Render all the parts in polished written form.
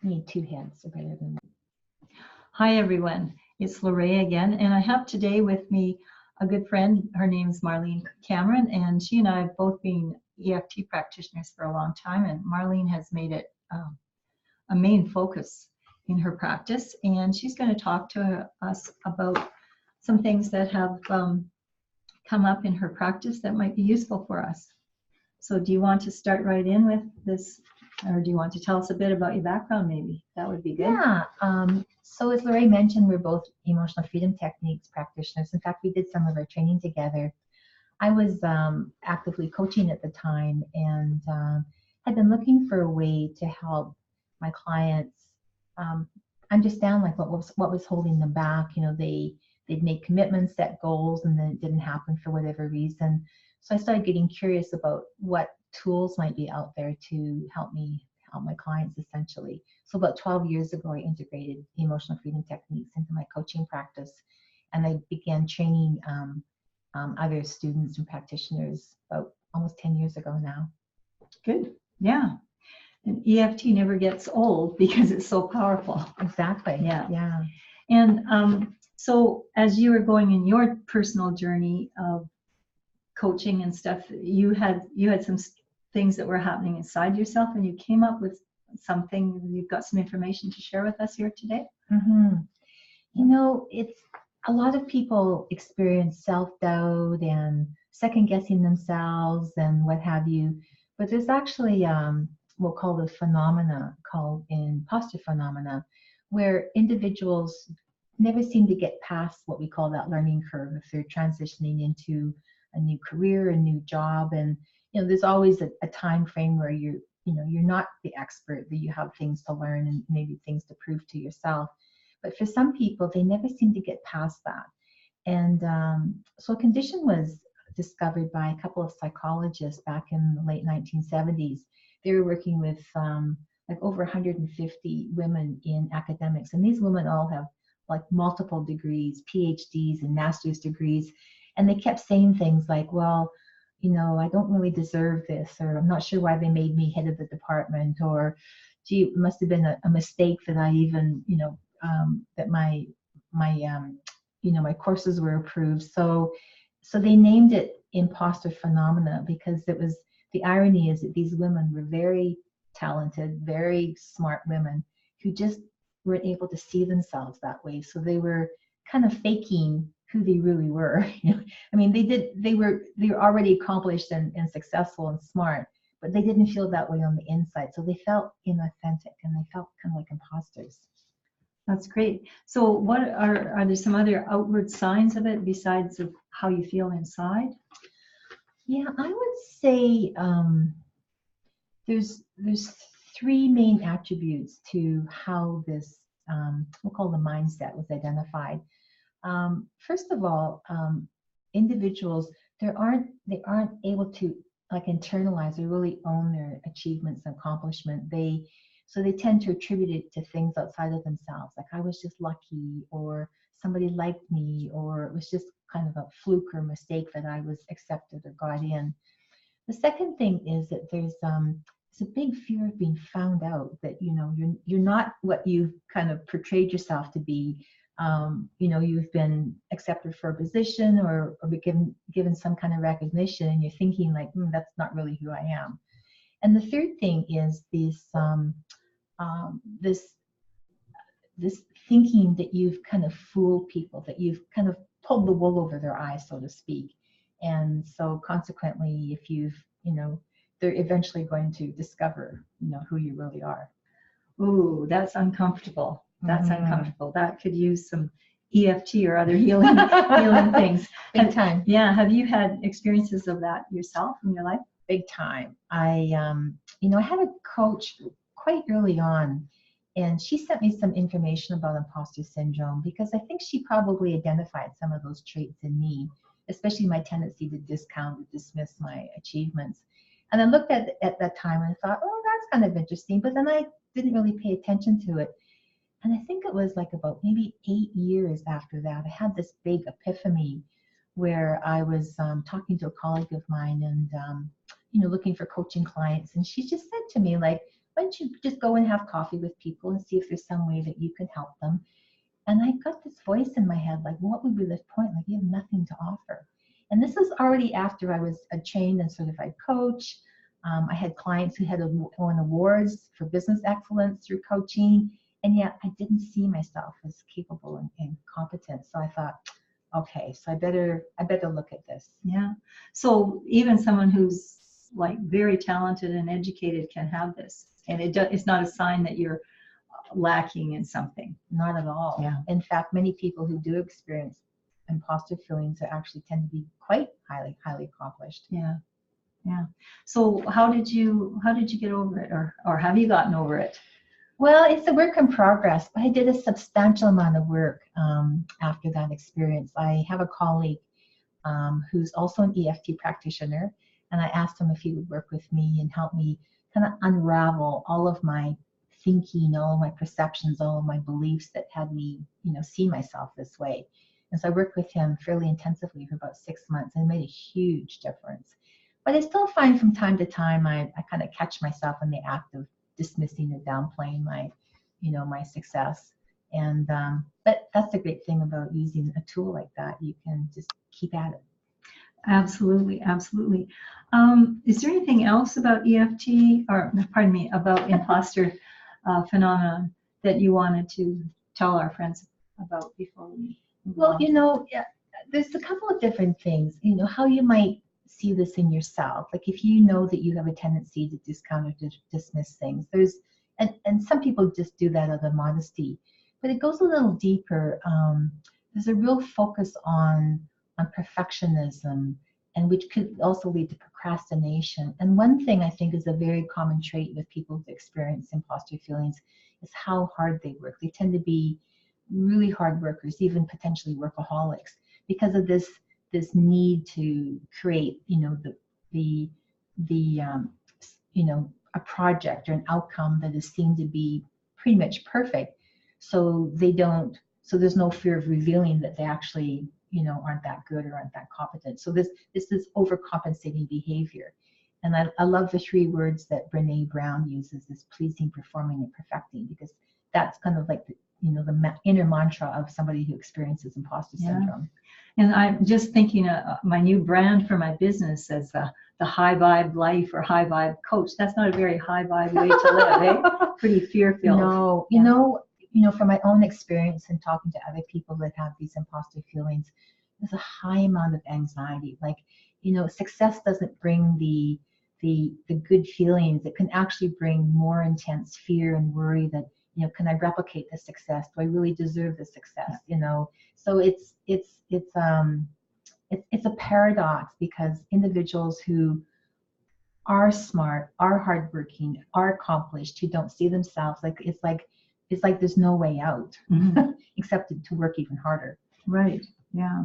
need two heads are better than one. Hi everyone, it's Lorae again, and I have today with me a good friend. Her name's Marlene Cameron, and she and I have both been EFT practitioners for a long time, and Marlene has made it a main focus in her practice, and she's going to talk to us about some things that have come up in her practice that might be useful for us. So do you want to start right in with this, or do you want to tell us a bit about your background maybe? That would be good. Yeah, so as Lorae mentioned, we're both emotional freedom techniques practitioners. In fact, we did some of our training together. I was actively coaching at the time and had been looking for a way to help my clients understand like what was holding them back. You know, they'd make commitments, set goals, and then it didn't happen for whatever reason. So I started getting curious about what tools might be out there to help my clients essentially. So about 12 years ago, I integrated emotional freedom techniques into my coaching practice, and I began training other students and practitioners about almost 10 years ago now. Good, yeah. And EFT never gets old because it's so powerful. Exactly. Yeah. And so as you were going in your personal journey of coaching and stuff, you had some things that were happening inside yourself, and you came up with something. You've got some information to share with us here today. Mm-hmm. You know, it's a lot of people experience self-doubt and second-guessing themselves and what have you, but there's actually we'll call the phenomena called imposter phenomena, where individuals never seem to get past what we call that learning curve if they're transitioning into a new career, a new job. And you know, there's always a time frame where you're not the expert, that you have things to learn and maybe things to prove to yourself. But for some people, they never seem to get past that. And so a condition was discovered by a couple of psychologists back in the late 1970s. They were working with like over 150 women in academics. And these women all have like multiple degrees, PhDs and master's degrees. And they kept saying things like, well, you know, I don't really deserve this, or I'm not sure why they made me head of the department, or gee, it must have been a mistake that I even, that my courses were approved. So they named it imposter phenomena because it was, the irony is that these women were very talented, very smart women who just weren't able to see themselves that way. So they were kind of faking who they really were. I mean, they were already accomplished and successful and smart, but they didn't feel that way on the inside. So they felt inauthentic and they felt kind of like imposters. That's great. So what are there some other outward signs of it besides of how you feel inside? Yeah, I would say there's three main attributes to how this we'll call the mindset was identified. First of all, individuals they aren't able to like internalize or really own their achievements and accomplishment. So they tend to attribute it to things outside of themselves, like I was just lucky, or somebody liked me, or it was just kind of a fluke or mistake that I was accepted or got in. The second thing is that there's a big fear of being found out, that you're not what you've kind of portrayed yourself to be. You've been accepted for a position or given some kind of recognition, and you're thinking like, that's not really who I am. And the third thing is this thinking that you've kind of fooled people, that you've kind of pulled the wool over their eyes, so to speak. And so consequently, if they're eventually going to discover, who you really are. Ooh, that's uncomfortable. That's uncomfortable. That could use some EFT or other healing things. Big time. Yeah. Have you had experiences of that yourself in your life? Big time. I had a coach quite early on, and she sent me some information about imposter syndrome because I think she probably identified some of those traits in me, especially my tendency to discount or dismiss my achievements. And I looked at that time and I thought, oh, that's kind of interesting, but then I didn't really pay attention to it. And I think it was like about maybe 8 years after that, I had this big epiphany where I was talking to a colleague of mine and, looking for coaching clients. And she just said to me, like, why don't you just go and have coffee with people and see if there's some way that you can help them? And I got this voice in my head, like, what would be the point? Like, you have nothing to offer. And this was already after I was a trained and certified coach. I had clients who had won awards for business excellence through coaching, and yet I didn't see myself as capable and competent. So I thought, okay, so I better look at this. Yeah. So even someone who's like very talented and educated can have this, and it's not a sign that you're lacking in something. Not at all. Yeah. In fact, many people who do experience imposter feelings actually tend to be quite highly accomplished. Yeah. Yeah. So how did you get over it, or have you gotten over it? Well, it's a work in progress, but I did a substantial amount of work after that experience. I have a colleague who's also an EFT practitioner, and I asked him if he would work with me and help me kind of unravel all of my thinking, all of my perceptions, all of my beliefs that had me, see myself this way. And so I worked with him fairly intensively for about 6 months, and it made a huge difference. But I still find from time to time I kind of catch myself in the act of dismissing or downplaying my success. And but that's the great thing about using a tool like that. You can just keep at it. Absolutely, absolutely. Is there anything else about EFT, or pardon me, about imposter phenomenon that you wanted to tell our friends about before we move Well, on? yeah, there's a couple of different things. How you might see this in yourself. Like if you know that you have a tendency to discount or to dismiss things, and some people just do that out of modesty, but it goes a little deeper. There's a real focus on perfectionism, and which could also lead to procrastination. And one thing I think is a very common trait with people who experience imposter feelings is how hard they work. They tend to be really hard workers, even potentially workaholics, because of this need to create, a project or an outcome that is seen to be pretty much perfect. So there's no fear of revealing that they actually, aren't that good or aren't that competent. So this is overcompensating behavior. And I love the 3 words that Brene Brown uses, is pleasing, performing, and perfecting, because that's kind of like the inner mantra of somebody who experiences imposter syndrome. And I'm just thinking my new brand for my business as the high vibe life or high vibe coach. That's not a very high vibe way to live, eh? Pretty fear-filled. No, from my own experience and talking to other people that have these imposter feelings, there's a high amount of anxiety. Like, success doesn't bring the good feelings. It can actually bring more intense fear and worry that, can I replicate this success? Do I really deserve this success? So it's a paradox, because individuals who are smart, are hardworking, are accomplished, who don't see themselves, it's like there's no way out except to work even harder. Right. Yeah.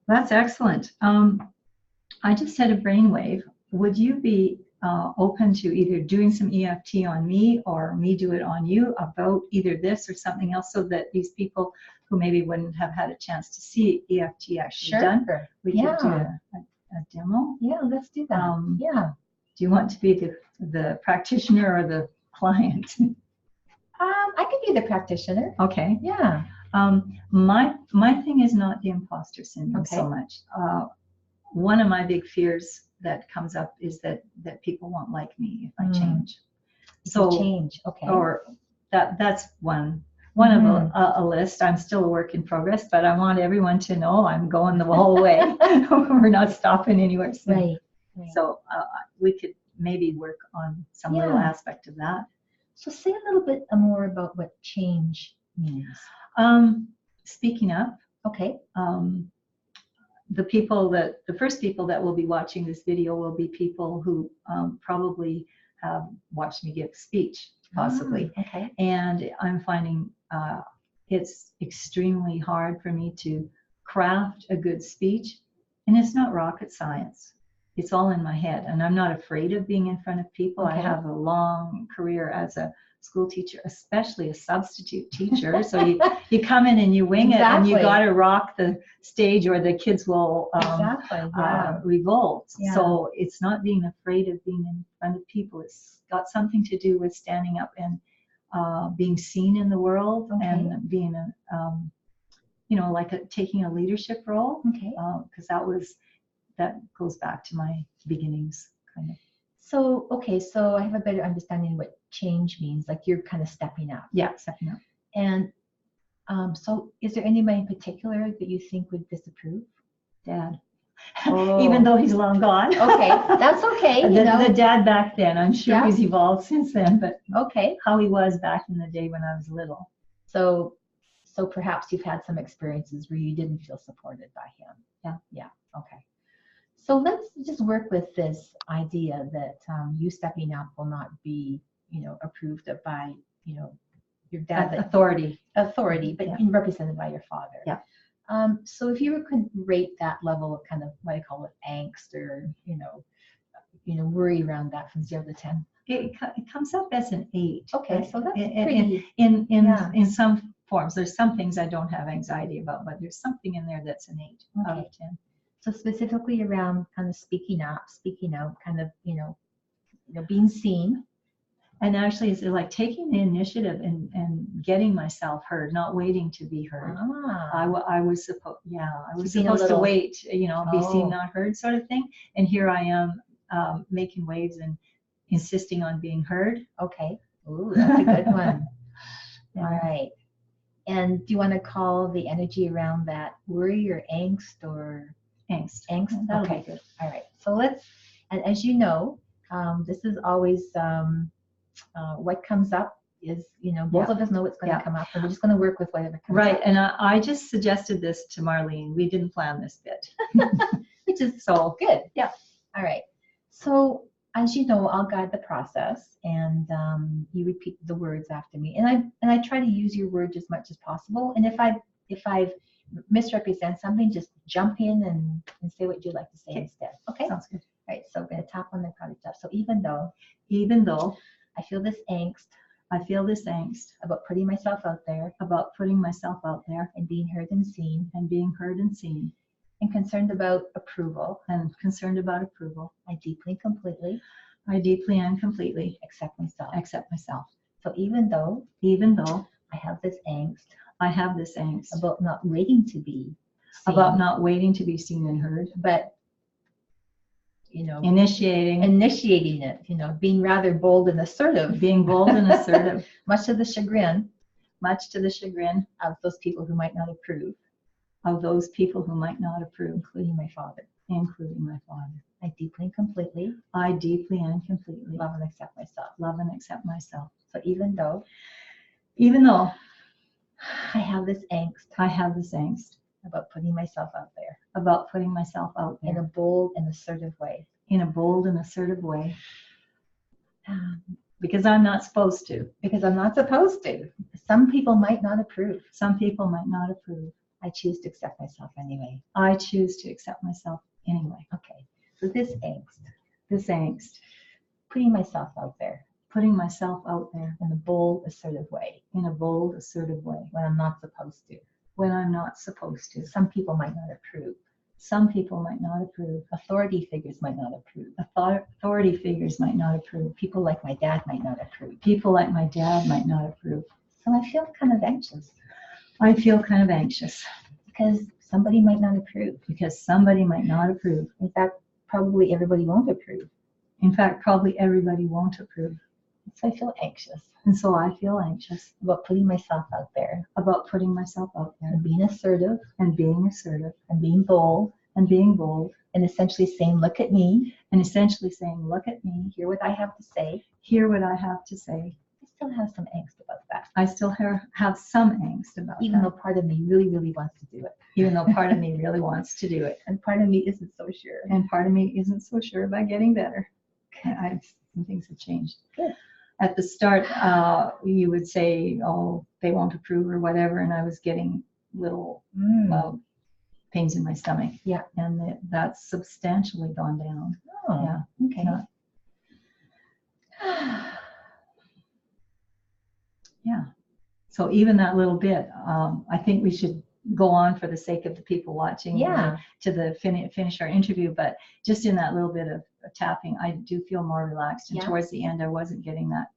That's excellent. I just had a brainwave. Would you be open to either doing some EFT on me or me do it on you about either this or something else, so that these people who maybe wouldn't have had a chance to see EFT actually done, we could do a demo? Yeah, let's do that. Yeah. Do you want to be the practitioner or the client? I could be the practitioner. Okay. Yeah. My thing is not the imposter syndrome so much. One of my big fears that comes up is that people won't like me if I change. Change. Okay. Or that's one of a list. I'm still a work in progress, but I want everyone to know I'm going the whole way. We're not stopping anywhere soon. Right. So we could maybe work on some little aspect of that. So say a little bit more about what change means. Speaking up. Okay. The first people that will be watching this video will be people who probably have watched me give speech, possibly. Okay. And I'm finding it's extremely hard for me to craft a good speech, and it's not rocket science. It's all in my head, and I'm not afraid of being in front of people. Okay. I have a long career as a school teacher, especially a substitute teacher. So you come in and you wing it, and you Exactly. got to rock the stage, or the kids will Exactly. Yeah. revolt. Yeah. So it's not being afraid of being in front of people. It's got something to do with standing up and being seen in the world, Okay. and being taking a leadership role. Okay. Because that goes back to my beginnings, kind of. So, okay, so I have a better understanding what change means, like you're kind of stepping up. Yeah, stepping up. And so is there anybody in particular that you think would disapprove? Dad. Oh. Even though he's long gone. Okay, that's okay. The dad back then, I'm sure Yeah. he's evolved since then, but Okay. how he was back in the day when I was little. So perhaps you've had some experiences where you didn't feel supported by him. Yeah. Yeah. Okay. So let's just work with this idea that you stepping up will not be, approved of by, your dad. Authority, but Yeah. represented by your father. Yeah. So if you were to rate that level of kind of what I call it, angst, or worry around that from 0 to 10. it comes up as an 8. Okay, so that's in, pretty. in some forms. There's some things I don't have anxiety about, but there's something in there that's an 8 out Okay. of 10. So specifically around kind of speaking out, kind of being seen. And actually, it's like taking the initiative and getting myself heard, not waiting to be heard. I was supposed to wait, be seen, not heard, sort of thing. And here I am making waves and insisting on being heard. Okay. Ooh, that's a good one. Yeah. All right. And do you want to call the energy around that worry or angst or Angst? That'll Okay. be good. All right. So and as you know, this is always what comes up is, both of us know what's going to come up, and we're just going to work with whatever comes Right. up. And I just suggested this to Marlene. We didn't plan this bit. Which is so good. Yeah. All right. So as you know, I'll guide the process, and you repeat the words after me, and I try to use your words as much as possible. And if I've misrepresent something, just jump in and say what you'd like to say instead. Okay. Sounds good. All right. So I'm going to tap on the product up. So even though I feel this angst about putting myself out there, and being heard and seen, and concerned about approval, I deeply and completely accept myself. So even though I have this angst about not waiting to be seen, and heard, but initiating it, being rather bold and assertive, much to the chagrin of those people who might not approve, including my father. I deeply and completely love and accept myself. So even though I have this angst about putting myself out there in a bold and assertive way, because I'm not supposed to. Some people might not approve. I choose to accept myself anyway. Okay. So this angst, putting myself out there in a bold, assertive way, when I'm not supposed to. Some people might not approve. Authority figures might not approve. People like my dad might not approve. So I feel kind of anxious because somebody might not approve. In fact, probably everybody won't approve. So I feel anxious about putting myself out there, and being assertive, and being bold, and essentially saying, look at me, hear what I have to say. I still have some angst about that. Even though part of me really, really wants to do it. And part of me isn't so sure. About getting better. Some things have changed. Good. At the start, you would say, oh, they won't approve or whatever, and I was getting little pains in my stomach. Yeah. And that's substantially gone down. Oh, yeah. Okay. Yeah. So even that little bit, I think we should go on for the sake of the people watching. Yeah. To the finish our interview, but just in that little bit of tapping, I do feel more relaxed. And Yeah. towards the end, I wasn't getting that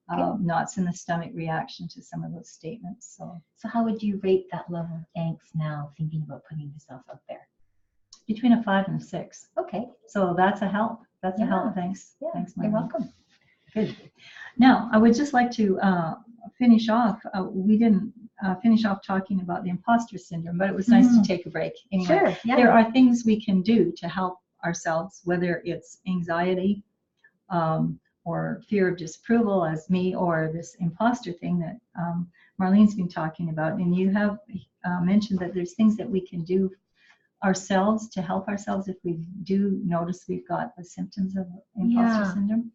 Good. knots in the stomach reaction to some of those statements. So how would you rate that level of angst now, thinking about putting yourself out there? Between a 5 and a 6. Okay. So that's a help. That's a help. Yeah. Thanks. Yeah. Thanks, You're Marlene. welcome. Good. Now, I would just like to finish off. We didn't finish off talking about the imposter syndrome, but it was nice to take a break. Anyway, Sure. Yeah. there are things we can do to help ourselves, whether it's anxiety or fear of disapproval, as me, or this imposter thing that Marlene's been talking about. And you have mentioned that there's things that we can do ourselves to help ourselves if we do notice we've got the symptoms of imposter syndrome.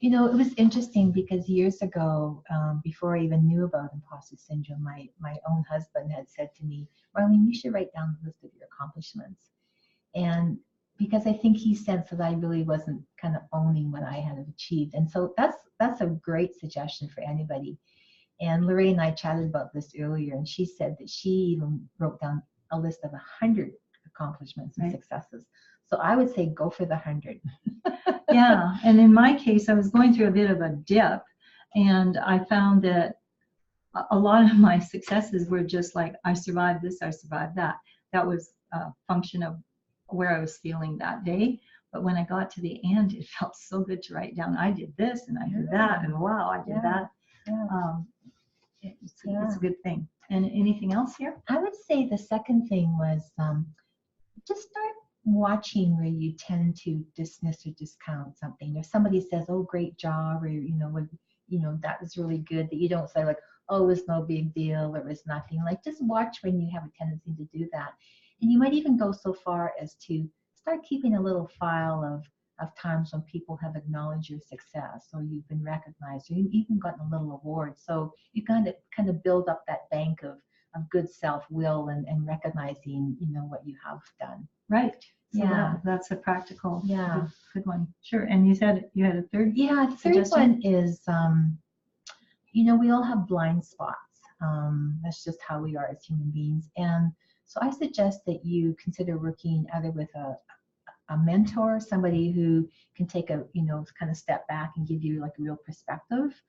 You know, it was interesting because years ago, before I even knew about imposter syndrome, my own husband had said to me, Marlene, you should write down the list of your accomplishments. And because I think he sensed that I really wasn't kind of owning what I had achieved. And so that's a great suggestion for anybody. And Lorae and I chatted about this earlier, and she said that she even wrote down a list of 100 accomplishments and successes. So I would say go for the 100. Yeah, and in my case, I was going through a bit of a dip, and I found that a lot of my successes were just like, I survived this, I survived that. That was a function of where I was feeling that day. But when I got to the end, it felt so good to write down, I did this and I did that, and wow, I did that. Yeah. It's a good thing. And anything else here? I would say the second thing was just start watching where you tend to dismiss or discount something. If somebody says, oh, great job, or that was really good, that you don't say like, oh, it was no big deal, or it was nothing. Like, just watch when you have a tendency to do that. And you might even go so far as to start keeping a little file of times when people have acknowledged your success, or you've been recognized, or you've even gotten a little award. So you kind of build up that bank of good self-will and recognizing, what you have done. Right. So Yeah. That's a practical, Yeah. good one. Sure. And you said you had a third? Yeah, the third one is, we all have blind spots. That's just how we are as human beings. And so I suggest that you consider working either with a mentor, somebody who can take a, kind of step back and give you like a real perspective,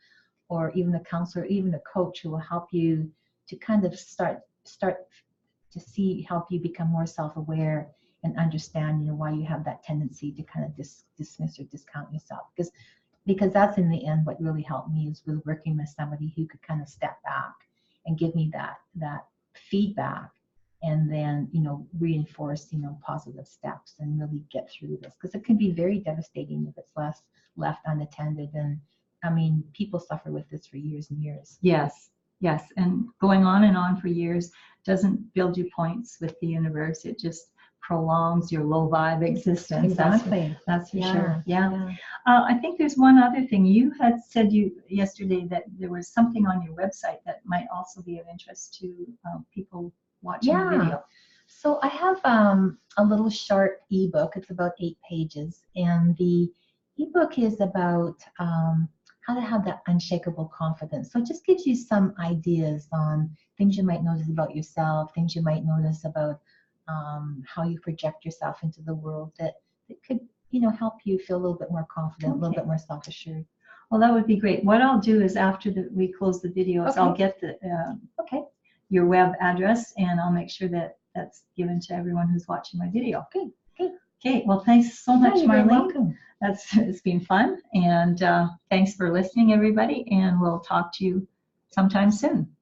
or even a counselor, even a coach who will help you to kind of start to help you become more self-aware and understand, why you have that tendency to kind of dismiss or discount yourself. Because that's in the end what really helped me, is with working with somebody who could kind of step back and give me that feedback, and then reinforce positive steps and really get through this, because it can be very devastating if it's left unattended. And I mean, people suffer with this for years and years. Yes, and going on and on for years doesn't build you points with the universe. It just prolongs your low vibe existence. Exactly. That's for sure. Yeah. I think there's one other thing. You had said yesterday that there was something on your website that might also be of interest to people watching the video. So I have a little short ebook. It's about 8 pages, and the ebook is about how to have that unshakable confidence. So it just gives you some ideas on things you might notice about yourself, things you might notice about how you project yourself into the world that could, help you feel a little bit more confident, a little bit more self-assured. Well, that would be great. What I'll do is after we close the video, I'll get your web address, and I'll make sure that that's given to everyone who's watching my video. Okay. Well, thanks so much, Marlene. You're welcome. It's been fun, and thanks for listening, everybody, and we'll talk to you sometime soon.